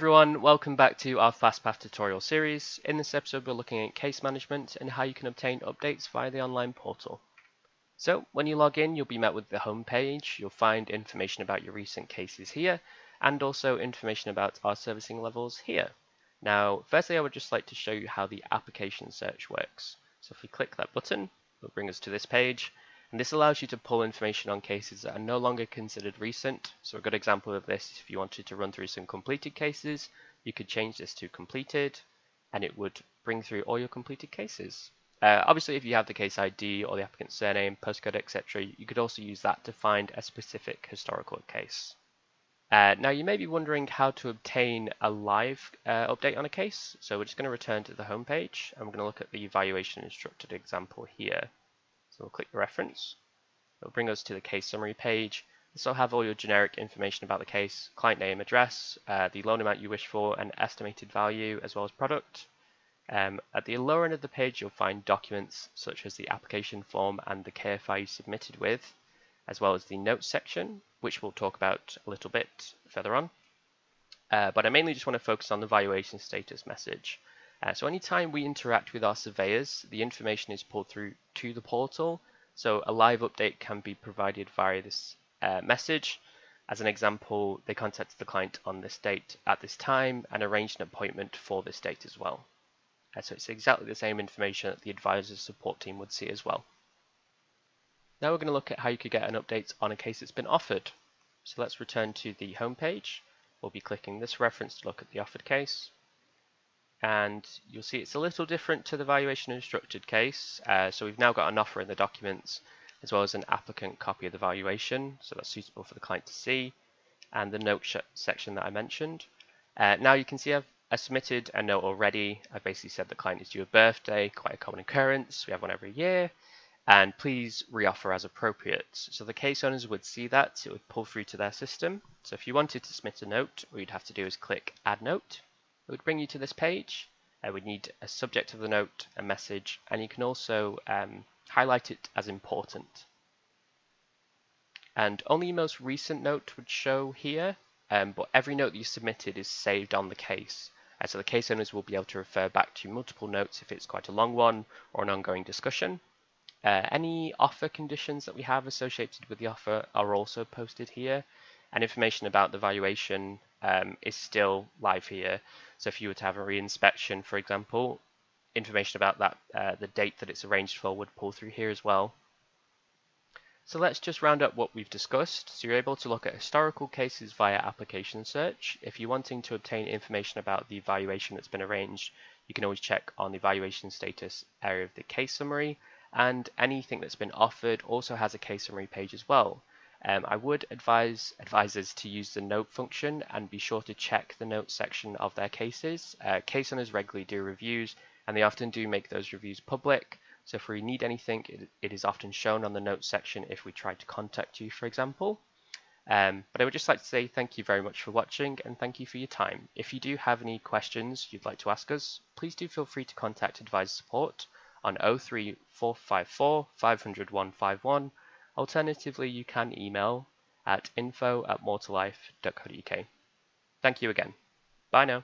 Everyone, welcome back to our fastpath tutorial series. In this episode we're looking at case management and how you can obtain updates via the online portal. So when you log in, you'll be met with the home page. You'll find information about your recent cases here and also information about our servicing levels here. Now firstly I would just like to show you how the application search works. So if we click that button, it'll bring us to this page. And this allows you to pull information on cases that are no longer considered recent. So a good example of this is if you wanted to run through some completed cases, you could change this to completed and it would bring through all your completed cases. Obviously, if you have the case ID or the applicant's surname, postcode, etc., you could also use that to find a specific historical case. Now you may be wondering how to obtain a live update on a case. So we're just going to return to the home page and we're going to look at the evaluation instructed example here. So we'll click the reference. It'll bring us to the case summary page. This will have all your generic information about the case, client name, address, the loan amount you wish for, and estimated value, as well as product. At the lower end of the page, you'll find documents such as the application form and the KFI you submitted with, as well as the notes section, which we'll talk about a little bit further on. But I mainly just want to focus on the valuation status message. So anytime we interact with our surveyors, the information is pulled through to the portal. So a live update can be provided via this message. As an example, they contacted the client on this date at this time and arranged an appointment for this date as well. So it's exactly the same information that the advisor's support team would see as well. Now we're going to look at how you could get an update on a case that's been offered. So let's return to the home page. We'll be clicking this reference to look at the offered case. And you'll see it's a little different to the valuation instructed case. So we've now got an offer in the documents as well as an applicant copy of the valuation, so that's suitable for the client to see, and the note section that I mentioned. Now you can see I submitted a note already. I basically said the client is due a birthday, quite a common occurrence, we have one every year, and please reoffer as appropriate. So the case owners would see that, it would pull through to their system. So if you wanted to submit a note, all you'd have to do is click add note. It would bring you to this page. We'd need a subject of the note, a message, and you can also highlight it as important. And only your most recent note would show here, but every note that you submitted is saved on the case. So the case owners will be able to refer back to multiple notes if it's quite a long one or an ongoing discussion. Any offer conditions that we have associated with the offer are also posted here, and information about the valuation is still live here. So if you were to have a re-inspection, for example, information about that, the date that it's arranged for would pull through here as well. So let's just round up what we've discussed. So you're able to look at historical cases via application search. If you're wanting to obtain information about the valuation that's been arranged, you can always check on the valuation status area of the case summary, and anything that's been offered also has a case summary page as well. I would advise advisors to use the note function and be sure to check the note section of their cases. Case owners regularly do reviews and they often do make those reviews public. So if we need anything, it is often shown on the notes section if we try to contact you, for example. But I would just like to say thank you very much for watching and thank you for your time. If you do have any questions you'd like to ask us, please do feel free to contact advisor support on 03454 500 151. Alternatively, you can email at info@more2life.co.uk. Thank you again. Bye now.